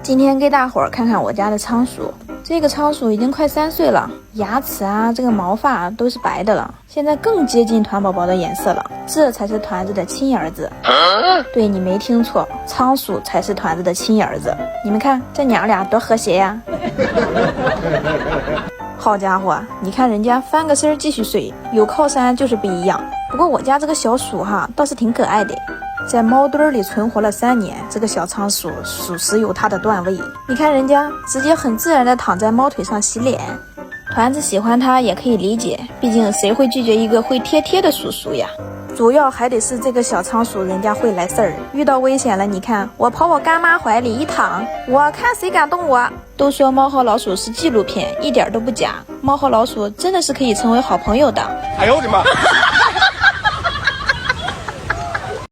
今天给大伙儿看看我家的仓鼠，这个仓鼠已经快3岁了，牙齿啊，这个毛发都是白的了，现在更接近团宝宝的颜色了，这才是团子的亲儿子。对，你没听错，仓鼠才是团子的亲儿子。你们看这娘俩多和谐呀！好家伙，你看人家翻个身继续睡，有靠山就是不一样。不过我家这个小鼠哈倒是挺可爱的，在猫堆里存活了3年，这个小仓鼠属实有它的段位。你看人家直接很自然的躺在猫腿上洗脸，团子喜欢它也可以理解，毕竟谁会拒绝一个会贴贴的叔叔呀？主要还得是这个小仓鼠人家会来事儿，遇到危险了，你看我跑我干妈怀里一躺，我看谁敢动我。都说猫和老鼠是纪录片，一点都不假，猫和老鼠真的是可以成为好朋友的。哎呦我的妈！